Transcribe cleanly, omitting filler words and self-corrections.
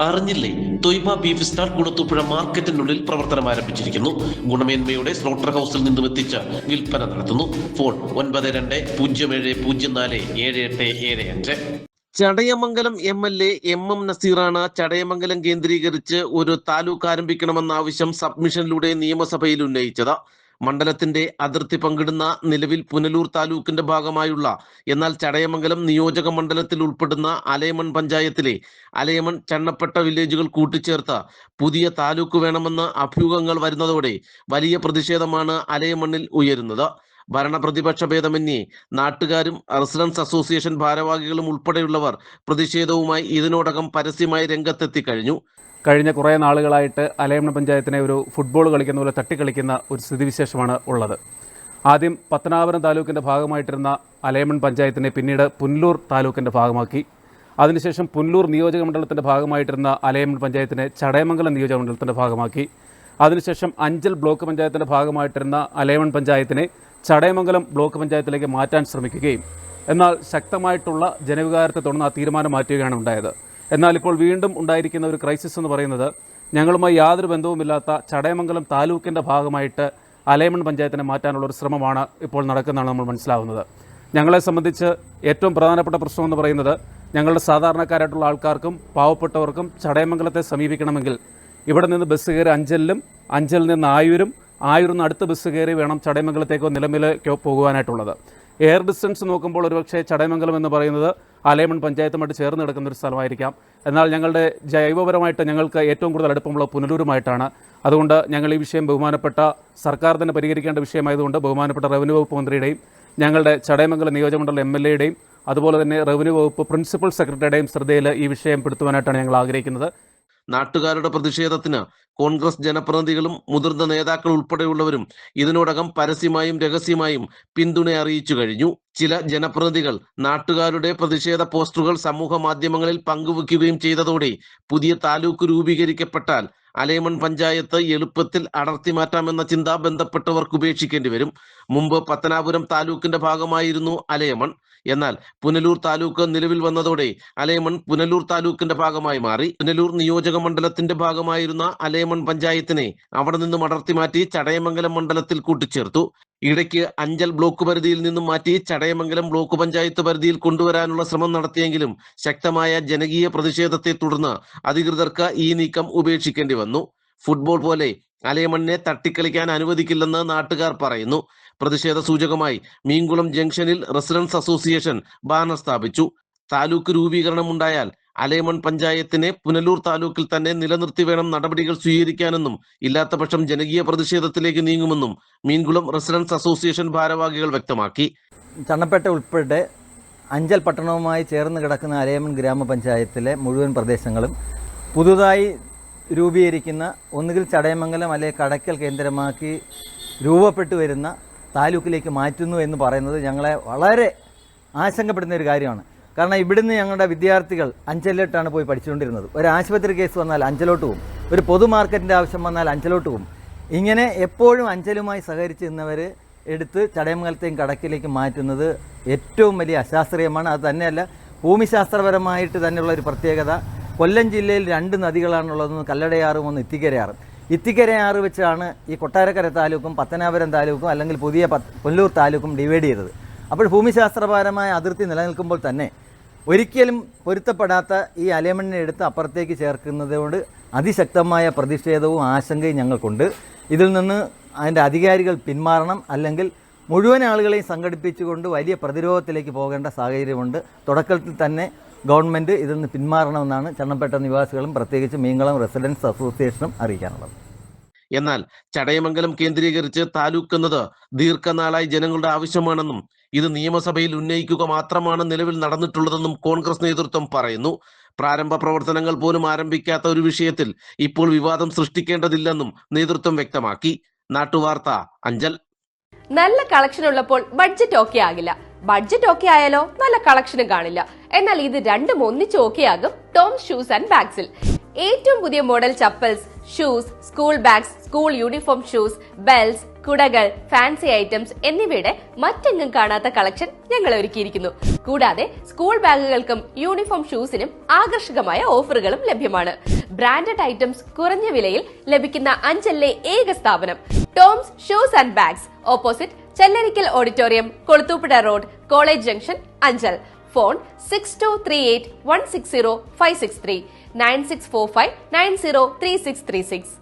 അറിഞ്ഞില്ലേ? Toiba beef stall Kulathupuzha മാർക്കറ്റിനുള്ളിൽ പ്രവർത്തനം ആരംഭിച്ചിരിക്കുന്നു. ഗുണമേന്മയുടെ സ്ലോട്ടർ ഹൗസിൽ നിന്നും എത്തിച്ച് വിൽപ്പന നടത്തുന്നു. ഫോൺ 9207047875. ചടയമംഗലം MLA MM നസീറാണ് ചടയമംഗലം കേന്ദ്രീകരിച്ച് ഒരു താലൂക്ക് ആരംഭിക്കണമെന്ന ആവശ്യം സബ്മിഷനിലൂടെ നിയമസഭയിൽ ഉന്നയിച്ചത്. മണ്ഡലത്തിന്റെ അതിർത്തി പങ്കിടുന്ന നിലവിൽ പുനലൂർ താലൂക്കിന്റെ ഭാഗമായുള്ള എന്നാൽ ചടയമംഗലം നിയോജക മണ്ഡലത്തിൽ ഉൾപ്പെടുന്ന അലയമൺ പഞ്ചായത്തിലെ അലയമൺ ചണ്ണപ്പെട്ട വില്ലേജുകൾ കൂട്ടിച്ചേർത്ത് പുതിയ താലൂക്ക് വേണമെന്ന് അഭ്യൂഹങ്ങൾ വരുന്നതോടെ വലിയ പ്രതിഷേധമാണ് അലയമണ്ണിൽ ഉയരുന്നത്. ഭരണപ്രതിപക്ഷ ഭേദമന്യേ നാട്ടുകാരും റെസിഡൻസ് അസോസിയേഷൻ ഭാരവാഹികളും ഉൾപ്പെടെയുള്ളവർ പ്രതിഷേധവുമായി ഇതിനോടകം പരസ്യമായി രംഗത്തെത്തി കഴിഞ്ഞു. കഴിഞ്ഞ കുറേ നാളുകളായിട്ട് അലയമൺ പഞ്ചായത്തിനെ ഒരു ഫുട്ബോൾ കളിക്കുന്ന പോലെ തട്ടിക്കളിക്കുന്ന ഒരു സ്ഥിതിവിശേഷമാണ് ഉള്ളത്. ആദ്യം പത്തനാപുരം താലൂക്കിൻ്റെ ഭാഗമായിട്ടിരുന്ന അലയമൺ പഞ്ചായത്തിനെ പിന്നീട് പുനലൂർ താലൂക്കിൻ്റെ ഭാഗമാക്കി. അതിനുശേഷം പുനലൂർ നിയോജക മണ്ഡലത്തിൻ്റെ ഭാഗമായിട്ടിരുന്ന അലയമൺ പഞ്ചായത്തിനെ ചടയമംഗലം നിയോജക മണ്ഡലത്തിൻ്റെ ഭാഗമാക്കി. അതിനുശേഷം അഞ്ചൽ ബ്ലോക്ക് പഞ്ചായത്തിൻ്റെ ഭാഗമായിട്ടിരുന്ന അലയമൺ പഞ്ചായത്തിനെ ചടയമംഗലം ബ്ലോക്ക് പഞ്ചായത്തിലേക്ക് മാറ്റാൻ ശ്രമിക്കുകയും എന്നാൽ ശക്തമായിട്ടുള്ള ജനവികാരത്തെ തുടർന്ന് ആ തീരുമാനം മാറ്റുകയാണ് ഉണ്ടായത്. എന്നാൽ ഇപ്പോൾ വീണ്ടും ഉണ്ടായിരിക്കുന്ന ഒരു ക്രൈസിസ് എന്ന് പറയുന്നത് ഞങ്ങളുമായി യാതൊരു ബന്ധവുമില്ലാത്ത ചടയമംഗലം താലൂക്കിൻ്റെ ഭാഗമായിട്ട് അലയമൺ പഞ്ചായത്തിനെ മാറ്റാനുള്ള ഒരു ശ്രമമാണ് ഇപ്പോൾ നടക്കുന്നതാണ് നമ്മൾ മനസ്സിലാവുന്നത്. ഞങ്ങളെ സംബന്ധിച്ച് ഏറ്റവും പ്രധാനപ്പെട്ട പ്രശ്നമെന്ന് പറയുന്നത് ഞങ്ങളുടെ സാധാരണക്കാരായിട്ടുള്ള ആൾക്കാർക്കും പാവപ്പെട്ടവർക്കും ചടയമംഗലത്തെ സമീപിക്കണമെങ്കിൽ ഇവിടെ നിന്ന് ബസ് കയറി അഞ്ചലിൽ നിന്ന് ആയൂരിൽ നിന്ന് അടുത്ത ബസ് കയറി വേണം ചടയമംഗലത്തേക്കോ നിലമ്പൂരിലേക്കോ പോകുവാനായിട്ടുള്ളത്. എയർ ഡിസ്റ്റൻസ് നോക്കുമ്പോൾ ഒരുപക്ഷെ ചടയമംഗലം എന്ന് പറയുന്നത് അലയമൺ പഞ്ചായത്തുമായിട്ട് ചേർന്ന് കിടക്കുന്ന ഒരു സ്ഥലമായിരിക്കാം. എന്നാൽ ഞങ്ങളുടെ ജൈവപരമായിട്ട് ഞങ്ങൾക്ക് ഏറ്റവും കൂടുതൽ അടുപ്പമുള്ള പുനലൂരുമായിട്ടാണ്. അതുകൊണ്ട് ഞങ്ങൾ ഈ വിഷയം ബഹുമാനപ്പെട്ട സർക്കാർ തന്നെ പരിഹരിക്കേണ്ട വിഷയമായതുകൊണ്ട് ബഹുമാനപ്പെട്ട റവന്യൂ വകുപ്പ് മന്ത്രിയുടെയും ഞങ്ങളുടെ ചടയമംഗലം നിയോജകമണ്ഡലം MLA അതുപോലെ തന്നെ റവന്യൂ വകുപ്പ് പ്രിൻസിപ്പൽ സെക്രട്ടറിയുടെയും ശ്രദ്ധയിൽ ഈ വിഷയം പെടുത്തുവാനായിട്ടാണ് ഞങ്ങൾ ആഗ്രഹിക്കുന്നത്. നാട്ടുകാരുടെ പ്രതിഷേധത്തിന് കോൺഗ്രസ് ജനപ്രതിനിധികളും മുതിർന്ന നേതാക്കൾ ഉൾപ്പെടെയുള്ളവരും ഇതിനോടകം പരസ്യമായും രഹസ്യമായും പിന്തുണ അറിയിച്ചു കഴിഞ്ഞു. ചില ജനപ്രതിനിധികൾ നാട്ടുകാരുടെ പ്രതിഷേധ പോസ്റ്ററുകൾ സമൂഹ മാധ്യമങ്ങളിൽ പങ്കുവെക്കുകയും ചെയ്തതോടെ പുതിയ താലൂക്ക് രൂപീകരിക്കപ്പെട്ടാൽ അലയമൺ പഞ്ചായത്ത് എളുപ്പത്തിൽ അടർത്തി മാറ്റാമെന്ന ചിന്ത ബന്ധപ്പെട്ടവർക്ക് ഉപേക്ഷിക്കേണ്ടി വരും. മുമ്പ് പത്തനാപുരം താലൂക്കിന്റെ ഭാഗമായിരുന്നു അലയമൺ. എന്നാൽ പുനലൂർ താലൂക്ക് നിലവിൽ വന്നതോടെ അലയമൺ പുനലൂർ താലൂക്കിന്റെ ഭാഗമായി മാറി. പുനലൂർ നിയോജക മണ്ഡലത്തിന്റെ ഭാഗമായിരുന്ന അലയമൺ പഞ്ചായത്തിനെ അവിടെ നിന്നും അടർത്തി മാറ്റി ചടയമംഗലം മണ്ഡലത്തിൽ കൂട്ടിച്ചേർത്തു. ഇടയ്ക്ക് അഞ്ചൽ ബ്ലോക്ക് പരിധിയിൽ നിന്നും മാറ്റി ചടയമംഗലം ബ്ലോക്ക് പഞ്ചായത്ത് പരിധിയിൽ കൊണ്ടുവരാനുള്ള ശ്രമം നടത്തിയെങ്കിലും ശക്തമായ ജനകീയ പ്രതിഷേധത്തെ തുടർന്ന് അധികൃതർക്ക് ഈ നീക്കം ഉപേക്ഷിക്കേണ്ടി വന്നു. ഫുട്ബോൾ പോലെ അലയമണ്ണിനെ തട്ടിക്കളിക്കാൻ അനുവദിക്കില്ലെന്ന് നാട്ടുകാർ പറയുന്നു. പ്രതിഷേധ സൂചകമായി മീൻകുളം ജംഗ്ഷനിൽ റെസിഡൻസ് അസോസിയേഷൻ ബാനർ സ്ഥാപിച്ചു. താലൂക്ക് രൂപീകരണം ഉണ്ടായാൽ അലയമൺ പഞ്ചായത്തിനെ പുനലൂർ താലൂക്കിൽ തന്നെ നിലനിർത്തി വേണം നടപടികൾ സ്വീകരിക്കാനെന്നും ഇല്ലാത്ത പക്ഷം ജനകീയ പ്രതിഷേധത്തിലേക്ക് നീങ്ങുമെന്നും മീൻകുളം റെസിഡൻസ് അസോസിയേഷൻ ഭാരവാഹികൾ വ്യക്തമാക്കി. ചണ്ണപ്പെട്ട ഉൾപ്പെടെ അഞ്ചൽ പട്ടണവുമായി ചേർന്ന് കിടക്കുന്ന അലയമൺ ഗ്രാമപഞ്ചായത്തിലെ മുഴുവൻ പ്രദേശങ്ങളും പുതുതായി രൂപീകരിക്കുന്ന ഒന്നുകിൽ ചടയമംഗലം അല്ലെങ്കിൽ കടയ്ക്കൽ കേന്ദ്രമാക്കി രൂപപ്പെട്ടു വരുന്ന താലൂക്കിലേക്ക് മാറ്റുന്നു എന്ന് പറയുന്നത് ഞങ്ങളെ വളരെ ആശങ്കപ്പെടുന്ന ഒരു കാര്യമാണ്. കാരണം ഇവിടുന്ന് ഞങ്ങളുടെ വിദ്യാർത്ഥികൾ അഞ്ചലിലോട്ടാണ് പോയി പഠിച്ചുകൊണ്ടിരുന്നത്. ഒരു ആശുപത്രി കേസ് വന്നാൽ അഞ്ചലോട്ട് പോകും, ഒരു പൊതു മാർക്കറ്റിൻ്റെ ആവശ്യം വന്നാൽ അഞ്ചലോട്ട് പോകും. ഇങ്ങനെ എപ്പോഴും അഞ്ചലുമായി സഹകരിച്ച് നിന്നവർ എടുത്ത് ചടയമംഗലത്തെയും കടക്കിലേക്ക് മാറ്റുന്നത് ഏറ്റവും വലിയ അശാസ്ത്രീയമാണ്. അത് തന്നെയല്ല, ഭൂമിശാസ്ത്രപരമായിട്ട് തന്നെയുള്ള ഒരു പ്രത്യേകത, കൊല്ലം ജില്ലയിൽ 2 നദികളാണുള്ളതെന്ന് കല്ലടയാറും ഒന്ന് ഇത്തിക്കരയാറും. ഇത്തിക്കരയാറ് വെച്ചാണ് ഈ കൊട്ടാരക്കര താലൂക്കും പത്തനാപുരം താലൂക്കും അല്ലെങ്കിൽ പുതിയ പുനലൂർ താലൂക്കും ഡിവൈഡ് ചെയ്തത്. അപ്പോൾ ഭൂമിശാസ്ത്രപരമായ അതിർത്തി നിലനിൽക്കുമ്പോൾ തന്നെ ഒരിക്കലും പൊരുത്തപ്പെടാത്ത ഈ അലയമണ്ണിനെ എടുത്ത് അപ്പുറത്തേക്ക് ചേർക്കുന്നതുകൊണ്ട് അതിശക്തമായ പ്രതിഷേധവും ആശങ്കയും ഞങ്ങൾക്കുണ്ട്. ഇതിൽ നിന്ന് അതിൻ്റെ അധികാരികൾ പിന്മാറണം, അല്ലെങ്കിൽ മുഴുവൻ ആളുകളെയും സംഘടിപ്പിച്ചുകൊണ്ട് വലിയ പ്രതിരോധത്തിലേക്ക് പോകേണ്ട സാഹചര്യമുണ്ട്. തുടക്കത്തിൽ തന്നെ ഗവൺമെൻറ് ഇതിൽ നിന്ന് പിന്മാറണമെന്നാണ് ചണ്ണപ്പെട്ട നിവാസികളും പ്രത്യേകിച്ച് മീൻകുളം റെസിഡൻസ് അസോസിയേഷനും അറിയിക്കാനുള്ളത്. എന്നാൽ ചടയമംഗലം കേന്ദ്രീകരിച്ച് താലൂക്ക് എന്നത് ദീർഘനാളായി ജനങ്ങളുടെ ആവശ്യമാണെന്നും ഇത് നിയമസഭയിൽ ഉന്നയിക്കുക മാത്രമാണ് നിലവിൽ നടന്നിട്ടുള്ളതെന്നും കോൺഗ്രസ് നേതൃത്വം പറയുന്നു. പ്രാരംഭ പ്രവർത്തനങ്ങൾ പോലും ആരംഭിക്കാത്ത ഒരു വിഷയത്തിൽ ഇപ്പോൾ വിവാദം സൃഷ്ടിക്കേണ്ടതില്ലെന്നും നേതൃത്വം വ്യക്തമാക്കി. നാട്ടുവാർത്ത, അഞ്ചൽ. നല്ല കളക്ഷൻ ഉള്ളപ്പോൾ ബഡ്ജറ്റ് ഓക്കെ ആകില്ല. ബഡ്ജറ്റ് ഓക്കെ ആയാലോ നല്ല കളക്ഷനും കാണില്ല. എന്നാൽ ഇത് രണ്ടും ഒന്നിച്ച് ഓക്കെ ആകും ടോംസ് ഷൂസ് ആൻഡ് ബാഗ്സിൽ. ഏറ്റവും പുതിയ model chappals, shoes, school bags, school uniform shoes, belts, കുടകൾ, ഫാൻസി ഐറ്റംസ് എന്നിവയുടെ മറ്റെങ്ങും കാണാത്ത കളക്ഷൻ ഞങ്ങൾ ഒരുക്കിയിരിക്കുന്നു. കൂടാതെ സ്കൂൾ ബാഗുകൾക്കും യൂണിഫോം ഷൂസിനും ആകർഷകമായ ഓഫറുകളും ലഭ്യമാണ്. ബ്രാൻഡഡ് ഐറ്റംസ് കുറഞ്ഞ വിലയിൽ ലഭിക്കുന്ന അഞ്ചലിലെ ഏക സ്ഥാപനം Toms shoes and bags, opposite Chellarikkal auditorium, Kulathupuzha road, college junction, Anchal. Phone 6238160563 9645903636.